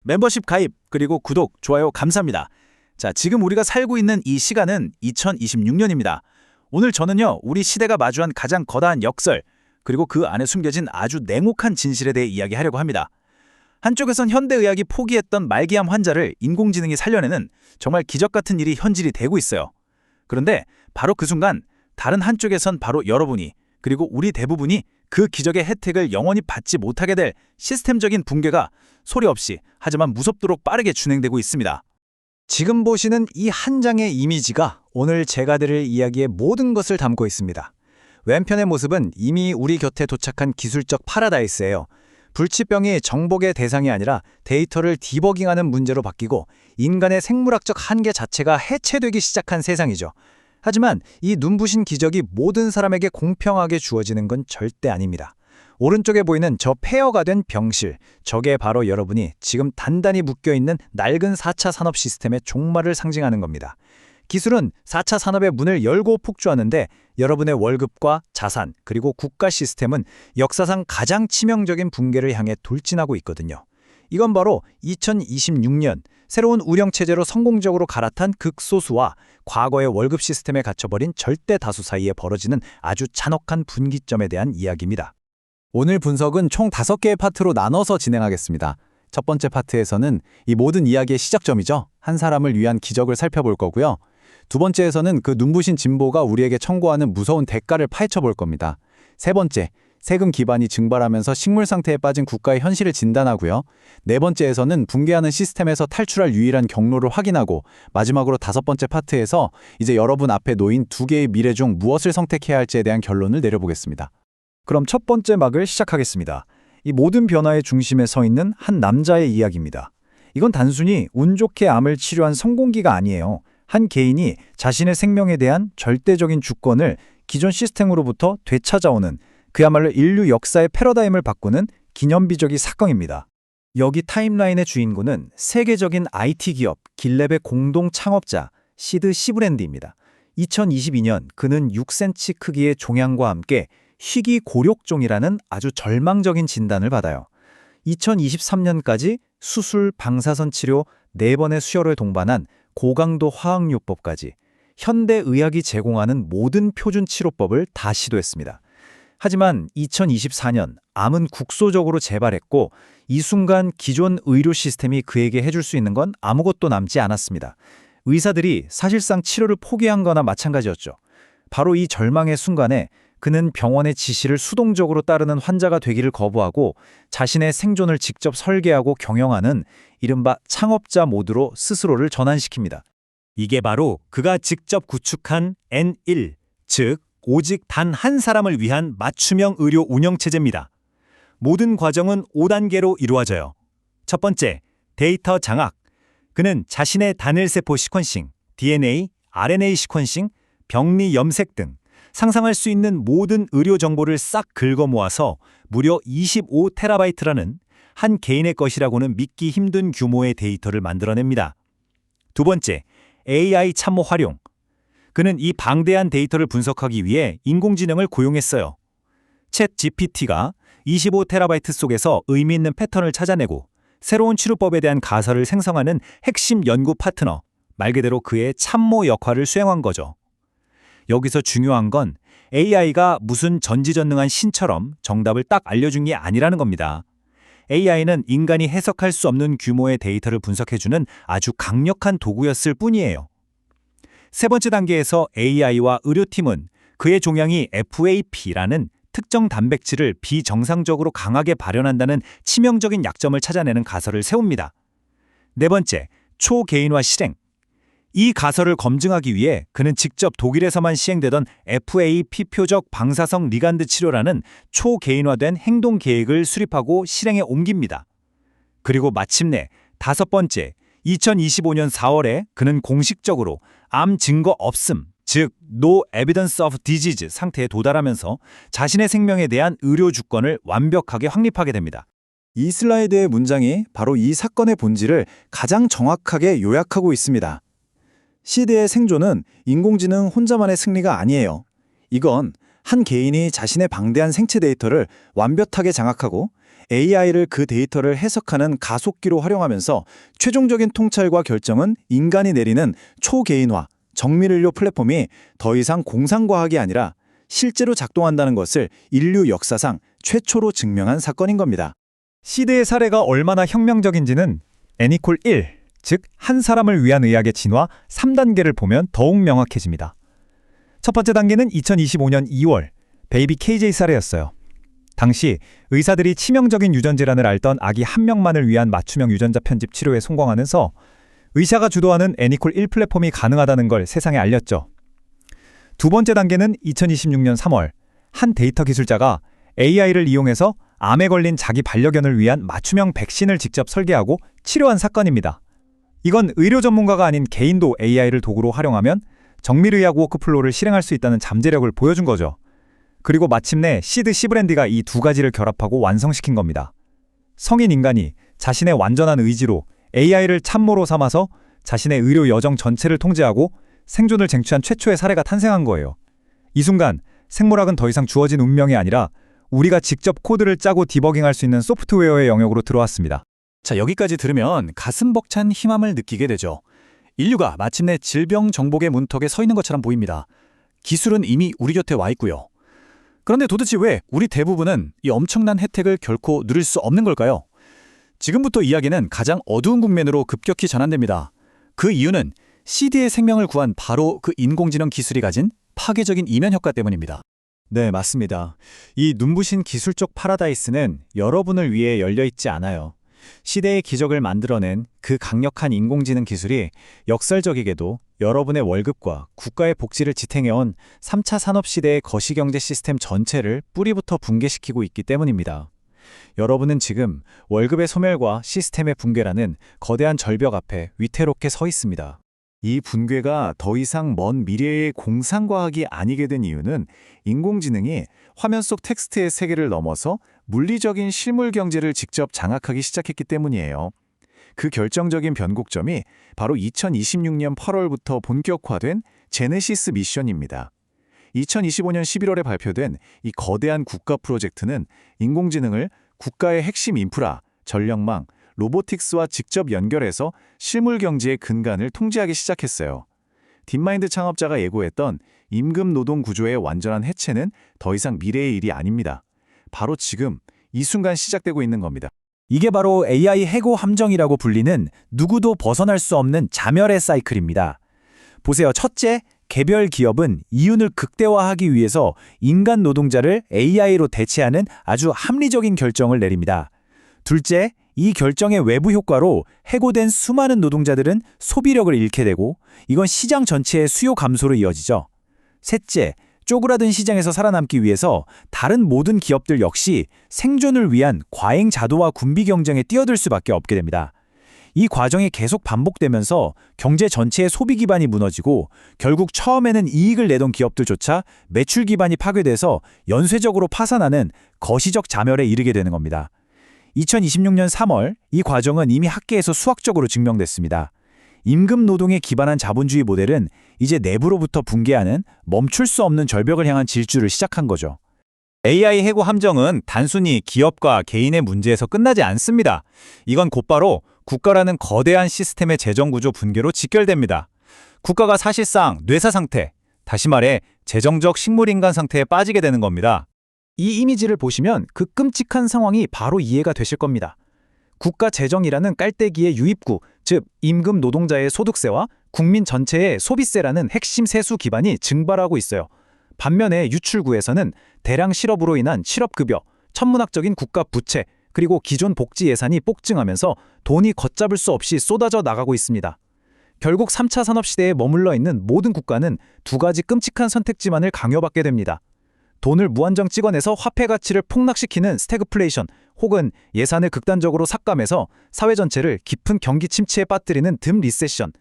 멤버십 가입, 그리고 구독, 좋아요 감사합니다. 자, 지금 우리가 살고 있는 이 시간은 2026년입니다. 오늘 저는요, 우리 시대가 마주한 가장 거대한 역설, 그리고 그 안에 숨겨진 아주 냉혹한 진실에 대해 이야기하려고 합니다. 한쪽에선 현대의학이 포기했던 말기암 환자를 인공지능이 살려내는 정말 기적 같은 일이 현실이 되고 있어요. 그런데 바로 그 순간 다른 한쪽에선 바로 여러분이, 그리고 우리 대부분이 그 기적의 혜택을 영원히 받지 못하게 될 시스템적인 붕괴가 소리 없이 하지만 무섭도록 빠르게 진행되고 있습니다. 지금 보시는 이 한 장의 이미지가 오늘 제가 드릴 이야기의 모든 것을 담고 있습니다. 왼편의 모습은 이미 우리 곁에 도착한 기술적 파라다이스예요. 불치병이 정복의 대상이 아니라 데이터를 디버깅하는 문제로 바뀌고 인간의 생물학적 한계 자체가 해체되기 시작한 세상이죠. 하지만 이 눈부신 기적이 모든 사람에게 공평하게 주어지는 건 절대 아닙니다. 오른쪽에 보이는 저 폐허가 된 병실, 저게 바로 여러분이 지금 단단히 묶여있는 낡은 4차 산업 시스템의 종말을 상징하는 겁니다. 기술은 4차 산업의 문을 열고 폭주하는데 여러분의 월급과 자산, 그리고 국가 시스템은 역사상 가장 치명적인 붕괴를 향해 돌진하고 있거든요. 이건 바로 2026년 새로운 운영체제로 성공적으로 갈아탄 극소수와 과거의 월급 시스템에 갇혀버린 절대 다수 사이에 벌어지는 아주 잔혹한 분기점에 대한 이야기입니다. 오늘 분석은 총 5개의 파트로 나눠서 진행하겠습니다. 첫 번째 파트에서는 이 모든 이야기의 시작점이죠. 한 사람을 위한 기적을 살펴볼 거고요. 두 번째에서는 그 눈부신 진보가 우리에게 청구하는 무서운 대가를 파헤쳐 볼 겁니다. 세 번째, 세금 기반이 증발하면서 식물 상태에 빠진 국가의 현실을 진단하고요. 네 번째에서는 붕괴하는 시스템에서 탈출할 유일한 경로를 확인하고 마지막으로 다섯 번째 파트에서 이제 여러분 앞에 놓인 2개의 미래 중 무엇을 선택해야 할지에 대한 결론을 내려보겠습니다. 그럼 첫 번째 막을 시작하겠습니다. 이 모든 변화의 중심에 서 있는 한 남자의 이야기입니다. 이건 단순히 운 좋게 암을 치료한 성공기가 아니에요. 한 개인이 자신의 생명에 대한 절대적인 주권을 기존 시스템으로부터 되찾아오는 그야말로 인류 역사의 패러다임을 바꾸는 기념비적인 사건입니다. 여기 타임라인의 주인공은 세계적인 IT 기업 길랩의 공동 창업자 시드 시브랜드입니다. 2022년 그는 6cm 크기의 종양과 함께 희귀고력종이라는 아주 절망적인 진단을 받아요. 2023년까지 수술, 방사선 치료 4번의 수혈을 동반한 고강도 화학요법까지 현대의학이 제공하는 모든 표준 치료법을 다 시도했습니다. 하지만 2024년 암은 국소적으로 재발했고 이 순간 기존 의료 시스템이 그에게 해줄 수 있는 건 아무것도 남지 않았습니다. 의사들이 사실상 치료를 포기한 거나 마찬가지였죠. 바로 이 절망의 순간에 그는 병원의 지시를 수동적으로 따르는 환자가 되기를 거부하고 자신의 생존을 직접 설계하고 경영하는 이른바 창업자 모드로 스스로를 전환시킵니다. 이게 바로 그가 직접 구축한 N1, 즉 오직 단 한 사람을 위한 맞춤형 의료 운영체제입니다. 모든 과정은 5단계로 이루어져요. 첫 번째, 데이터 장악. 그는 자신의 단일세포 시퀀싱, DNA, RNA 시퀀싱, 병리 염색 등 상상할 수 있는 모든 의료 정보를 싹 긁어 모아서 무려 25TB라는 한 개인의 것이라고는 믿기 힘든 규모의 데이터를 만들어냅니다. 두 번째, AI 참모 활용. 그는 이 방대한 데이터를 분석하기 위해 인공지능을 고용했어요. 챗 GPT가 25TB 속에서 의미 있는 패턴을 찾아내고 새로운 치료법에 대한 가설을 생성하는 핵심 연구 파트너, 말 그대로 그의 참모 역할을 수행한 거죠. 여기서 중요한 건 AI가 무슨 전지전능한 신처럼 정답을 딱 알려준 게 아니라는 겁니다. AI는 인간이 해석할 수 없는 규모의 데이터를 분석해주는 아주 강력한 도구였을 뿐이에요. 세 번째 단계에서 AI와 의료팀은 그의 종양이 FAP라는 특정 단백질을 비정상적으로 강하게 발현한다는 치명적인 약점을 찾아내는 가설을 세웁니다. 네 번째, 초개인화 실행. 이 가설을 검증하기 위해 그는 직접 독일에서만 시행되던 FAP 표적 방사성 리간드 치료라는 초개인화된 행동 계획을 수립하고 실행에 옮깁니다. 그리고 마침내 다섯 번째, 2025년 4월에 그는 공식적으로 암 증거 없음, 즉 No Evidence of Disease 상태에 도달하면서 자신의 생명에 대한 의료 주권을 완벽하게 확립하게 됩니다. 이 슬라이드의 문장이 바로 이 사건의 본질을 가장 정확하게 요약하고 있습니다. 시드의 생존은 인공지능 혼자만의 승리가 아니에요. 이건 한 개인이 자신의 방대한 생체 데이터를 완벽하게 장악하고 AI를 그 데이터를 해석하는 가속기로 활용하면서 최종적인 통찰과 결정은 인간이 내리는 초개인화, 정밀의료 플랫폼이 더 이상 공상과학이 아니라 실제로 작동한다는 것을 인류 역사상 최초로 증명한 사건인 겁니다. 시대의 사례가 얼마나 혁명적인지는 애니콜 1, 즉 한 사람을 위한 의학의 진화 3단계를 보면 더욱 명확해집니다. 첫 번째 단계는 2025년 2월 베이비 KJ 사례였어요. 당시 의사들이 치명적인 유전 질환을 앓던 아기 한 명만을 위한 맞춤형 유전자 편집 치료에 성공하면서 의사가 주도하는 애니콜 1 플랫폼이 가능하다는 걸 세상에 알렸죠. 두 번째 단계는 2026년 3월 한 데이터 기술자가 AI를 이용해서 암에 걸린 자기 반려견을 위한 맞춤형 백신을 직접 설계하고 치료한 사건입니다. 이건 의료 전문가가 아닌 개인도 AI를 도구로 활용하면 정밀의학 워크플로우를 실행할 수 있다는 잠재력을 보여준 거죠. 그리고 마침내 시드 시브랜디가 이 두 가지를 결합하고 완성시킨 겁니다. 성인 인간이 자신의 완전한 의지로 AI를 참모로 삼아서 자신의 의료 여정 전체를 통제하고 생존을 쟁취한 최초의 사례가 탄생한 거예요. 이 순간 생물학은 더 이상 주어진 운명이 아니라 우리가 직접 코드를 짜고 디버깅할 수 있는 소프트웨어의 영역으로 들어왔습니다. 자, 여기까지 들으면 가슴 벅찬 희망을 느끼게 되죠. 인류가 마침내 질병 정복의 문턱에 서 있는 것처럼 보입니다. 기술은 이미 우리 곁에 와 있고요. 그런데 도대체 왜 우리 대부분은 이 엄청난 혜택을 결코 누릴 수 없는 걸까요? 지금부터 이야기는 가장 어두운 국면으로 급격히 전환됩니다. 그 이유는 CD의 생명을 구한 바로 그 인공지능 기술이 가진 파괴적인 이면 효과 때문입니다. 네, 맞습니다. 이 눈부신 기술적 파라다이스는 여러분을 위해 열려있지 않아요. 시대의 기적을 만들어낸 그 강력한 인공지능 기술이 역설적이게도 여러분의 월급과 국가의 복지를 지탱해온 3차 산업시대의 거시경제 시스템 전체를 뿌리부터 붕괴시키고 있기 때문입니다. 여러분은 지금 월급의 소멸과 시스템의 붕괴라는 거대한 절벽 앞에 위태롭게 서 있습니다. 이 붕괴가 더 이상 먼 미래의 공상과학이 아니게 된 이유는 인공지능이 화면 속 텍스트의 세계를 넘어서 물리적인 실물 경제를 직접 장악하기 시작했기 때문이에요. 그 결정적인 변곡점이 바로 2026년 8월부터 본격화된 제네시스 미션입니다. 2025년 11월에 발표된 이 거대한 국가 프로젝트는 인공지능을 국가의 핵심 인프라, 전력망, 로보틱스와 직접 연결해서 실물 경제의 근간을 통제하기 시작했어요. 딥마인드 창업자가 예고했던 임금 노동 구조의 완전한 해체는 더 이상 미래의 일이 아닙니다. 바로 지금 이 순간 시작되고 있는 겁니다. 이게 바로 AI 해고 함정이라고 불리는 누구도 벗어날 수 없는 자멸의 사이클입니다. 보세요. 첫째, 개별 기업은 이윤을 극대화하기 위해서 인간 노동자를 AI로 대체하는 아주 합리적인 결정을 내립니다. 둘째, 이 결정의 외부 효과로 해고된 수많은 노동자들은 소비력을 잃게 되고 이건 시장 전체의 수요 감소로 이어지죠. 셋째, 쪼그라든 시장에서 살아남기 위해서 다른 모든 기업들 역시 생존을 위한 과잉 자도와 군비 경쟁에 뛰어들 수밖에 없게 됩니다. 이 과정이 계속 반복되면서 경제 전체의 소비 기반이 무너지고 결국 처음에는 이익을 내던 기업들조차 매출 기반이 파괴돼서 연쇄적으로 파산하는 거시적 자멸에 이르게 되는 겁니다. 2026년 3월 이 과정은 이미 학계에서 수학적으로 증명됐습니다. 임금 노동에 기반한 자본주의 모델은 이제 내부로부터 붕괴하는 멈출 수 없는 절벽을 향한 질주를 시작한 거죠. AI 해고 함정은 단순히 기업과 개인의 문제에서 끝나지 않습니다. 이건 곧바로 국가라는 거대한 시스템의 재정구조 붕괴로 직결됩니다. 국가가 사실상 뇌사 상태, 다시 말해 재정적 식물인간 상태에 빠지게 되는 겁니다. 이 이미지를 보시면 그 끔찍한 상황이 바로 이해가 되실 겁니다. 국가 재정이라는 깔때기의 유입구, 즉 임금 노동자의 소득세와 국민 전체의 소비세라는 핵심 세수 기반이 증발하고 있어요. 반면에 유출구에서는 대량 실업으로 인한 실업급여, 천문학적인 국가 부채, 그리고 기존 복지 예산이 폭증하면서 돈이 걷잡을 수 없이 쏟아져 나가고 있습니다. 결국 3차 산업시대에 머물러 있는 모든 국가는 두 가지 끔찍한 선택지만을 강요받게 됩니다. 돈을 무한정 찍어내서 화폐 가치를 폭락시키는 스태그플레이션, 혹은 예산을 극단적으로 삭감해서 사회 전체를 깊은 경기 침체에 빠뜨리는 듬 리세션.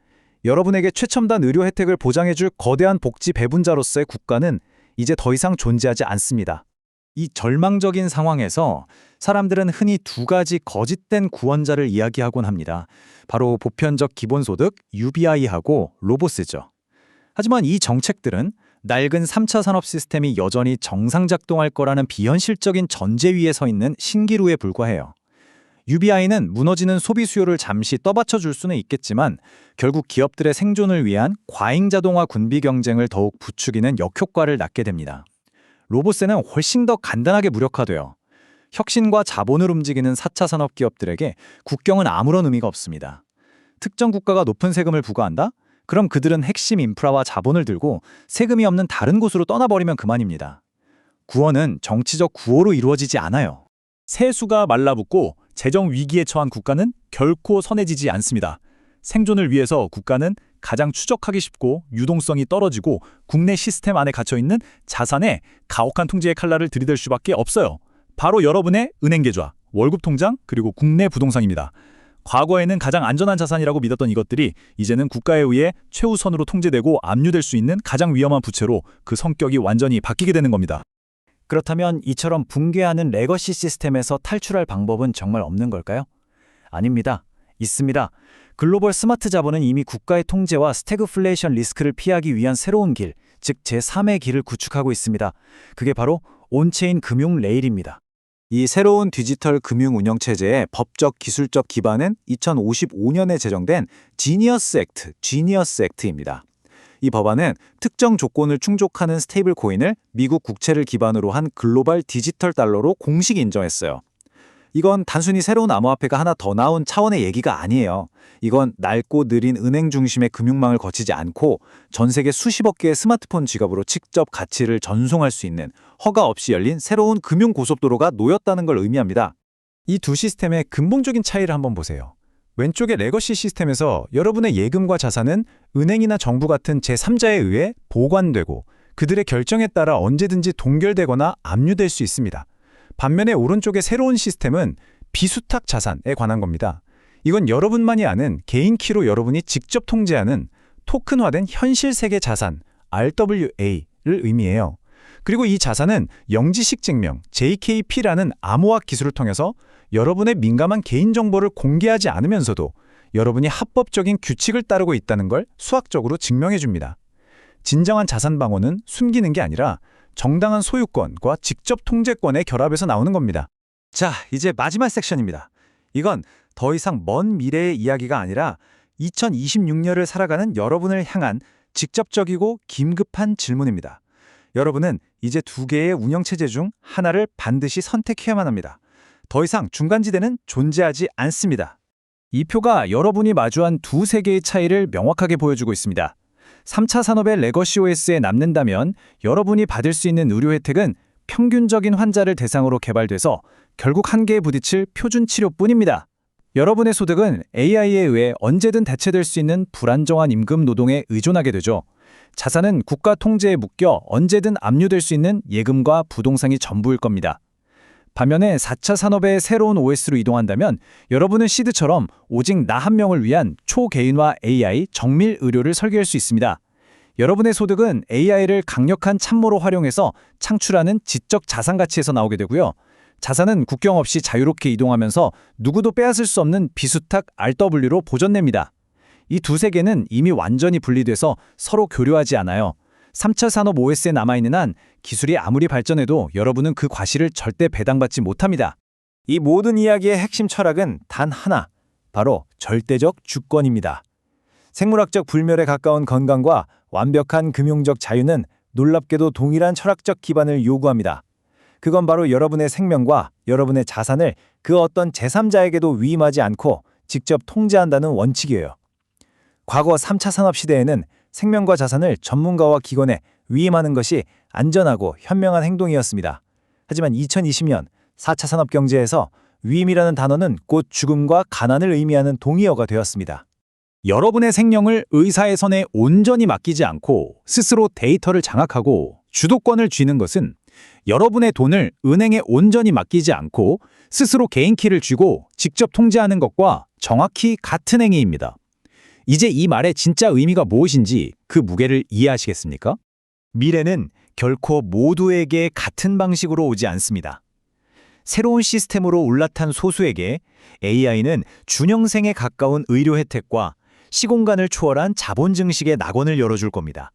여러분에게 최첨단 의료 혜택을 보장해줄 거대한 복지 배분자로서의 국가는 이제 더 이상 존재하지 않습니다. 이 절망적인 상황에서 사람들은 흔히 두 가지 거짓된 구원자를 이야기하곤 합니다. 바로 보편적 기본소득, UBI하고 로보스죠. 하지만 이 정책들은 낡은 3차 산업 시스템이 여전히 정상 작동할 거라는 비현실적인 전제 위에 서 있는 신기루에 불과해요. UBI는 무너지는 소비 수요를 잠시 떠받쳐 줄 수는 있겠지만 결국 기업들의 생존을 위한 과잉 자동화 군비 경쟁을 더욱 부추기는 역효과를 낳게 됩니다. 로봇세는 훨씬 더 간단하게 무력화돼요. 혁신과 자본을 움직이는 4차 산업 기업들에게 국경은 아무런 의미가 없습니다. 특정 국가가 높은 세금을 부과한다? 그럼 그들은 핵심 인프라와 자본을 들고 세금이 없는 다른 곳으로 떠나버리면 그만입니다. 구원은 정치적 구호로 이루어지지 않아요. 세수가 말라붙고 재정 위기에 처한 국가는 결코 선해지지 않습니다. 생존을 위해서 국가는 가장 추적하기 쉽고 유동성이 떨어지고 국내 시스템 안에 갇혀있는 자산에 가혹한 통제의 칼날을 들이댈 수밖에 없어요. 바로 여러분의 은행 계좌, 월급 통장, 그리고 국내 부동산입니다. 과거에는 가장 안전한 자산이라고 믿었던 이것들이 이제는 국가에 의해 최우선으로 통제되고 압류될 수 있는 가장 위험한 부채로 그 성격이 완전히 바뀌게 되는 겁니다. 그렇다면 이처럼 붕괴하는 레거시 시스템에서 탈출할 방법은 정말 없는 걸까요? 아닙니다. 있습니다. 글로벌 스마트 자본은 이미 국가의 통제와 스태그플레이션 리스크를 피하기 위한 새로운 길, 즉 제3의 길을 구축하고 있습니다. 그게 바로 온체인 금융 레일입니다. 이 새로운 디지털 금융 운영 체제의 법적 기술적 기반은 2055년에 제정된 지니어스 액트입니다. 이 법안은 특정 조건을 충족하는 스테이블 코인을 미국 국채를 기반으로 한 글로벌 디지털 달러로 공식 인정했어요. 이건 단순히 새로운 암호화폐가 하나 더 나온 차원의 얘기가 아니에요. 이건 낡고 느린 은행 중심의 금융망을 거치지 않고 전 세계 수십억 개의 스마트폰 지갑으로 직접 가치를 전송할 수 있는 허가 없이 열린 새로운 금융 고속도로가 놓였다는 걸 의미합니다. 이 두 시스템의 근본적인 차이를 한번 보세요. 왼쪽의 레거시 시스템에서 여러분의 예금과 자산은 은행이나 정부 같은 제3자에 의해 보관되고 그들의 결정에 따라 언제든지 동결되거나 압류될 수 있습니다. 반면에 오른쪽의 새로운 시스템은 비수탁 자산에 관한 겁니다. 이건 여러분만이 아는 개인 키로 여러분이 직접 통제하는 토큰화된 현실 세계 자산, RWA를 의미해요. 그리고 이 자산은 영지식 증명, JKP라는 암호화 기술을 통해서 여러분의 민감한 개인정보를 공개하지 않으면서도 여러분이 합법적인 규칙을 따르고 있다는 걸 수학적으로 증명해 줍니다. 진정한 자산 방어는 숨기는 게 아니라 정당한 소유권과 직접 통제권의 결합에서 나오는 겁니다. 자, 이제 마지막 섹션입니다. 이건 더 이상 먼 미래의 이야기가 아니라 2026년을 살아가는 여러분을 향한 직접적이고 긴급한 질문입니다. 여러분은 이제 두 개의 운영체제 중 하나를 반드시 선택해야만 합니다. 더 이상 중간지대는 존재하지 않습니다. 이 표가 여러분이 마주한 두 세계의 차이를 명확하게 보여주고 있습니다. 3차 산업의 레거시 OS에 남는다면 여러분이 받을 수 있는 의료 혜택은 평균적인 환자를 대상으로 개발돼서 결국 한계에 부딪힐 표준 치료뿐입니다. 여러분의 소득은 AI에 의해 언제든 대체될 수 있는 불안정한 임금 노동에 의존하게 되죠. 자산은 국가 통제에 묶여 언제든 압류될 수 있는 예금과 부동산이 전부일 겁니다. 반면에 4차 산업의 새로운 OS로 이동한다면 여러분은 시드처럼 오직 나 한 명을 위한 초개인화 AI 정밀 의료를 설계할 수 있습니다. 여러분의 소득은 AI를 강력한 참모로 활용해서 창출하는 지적 자산 가치에서 나오게 되고요. 자산은 국경 없이 자유롭게 이동하면서 누구도 빼앗을 수 없는 비수탁 RW로 보존됩니다. 이 두 세계는 이미 완전히 분리돼서 서로 교류하지 않아요. 3차 산업 OS에 남아있는 한 기술이 아무리 발전해도 여러분은 그 과실을 절대 배당받지 못합니다. 이 모든 이야기의 핵심 철학은 단 하나, 바로 절대적 주권입니다. 생물학적 불멸에 가까운 건강과 완벽한 금융적 자유는 놀랍게도 동일한 철학적 기반을 요구합니다. 그건 바로 여러분의 생명과 여러분의 자산을 그 어떤 제3자에게도 위임하지 않고 직접 통제한다는 원칙이에요. 과거 3차 산업 시대에는 생명과 자산을 전문가와 기관에 위임하는 것이 안전하고 현명한 행동이었습니다. 하지만 2020년 4차 산업 경제에서 위임이라는 단어는 곧 죽음과 가난을 의미하는 동의어가 되었습니다. 여러분의 생명을 의사의 손에 온전히 맡기지 않고 스스로 데이터를 장악하고 주도권을 쥐는 것은 여러분의 돈을 은행에 온전히 맡기지 않고 스스로 개인키를 쥐고 직접 통제하는 것과 정확히 같은 행위입니다. 이제 이 말의 진짜 의미가 무엇인지 그 무게를 이해하시겠습니까? 미래는 결코 모두에게 같은 방식으로 오지 않습니다. 새로운 시스템으로 올라탄 소수에게 AI는 준영생에 가까운 의료 혜택과 시공간을 초월한 자본 증식의 낙원을 열어줄 겁니다.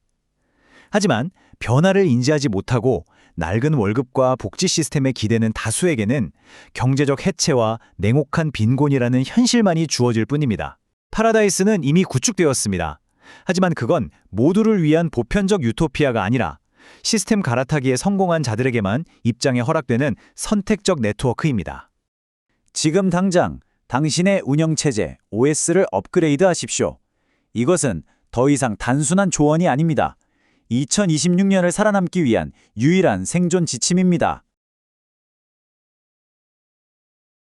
하지만 변화를 인지하지 못하고 낡은 월급과 복지 시스템에 기대는 다수에게는 경제적 해체와 냉혹한 빈곤이라는 현실만이 주어질 뿐입니다. 파라다이스는 이미 구축되었습니다. 하지만 그건 모두를 위한 보편적 유토피아가 아니라 시스템 갈아타기에 성공한 자들에게만 입장에 허락되는 선택적 네트워크입니다. 지금 당장 당신의 운영체제 OS를 업그레이드 하십시오. 이것은 더 이상 단순한 조언이 아닙니다. 2026년을 살아남기 위한 유일한 생존 지침입니다.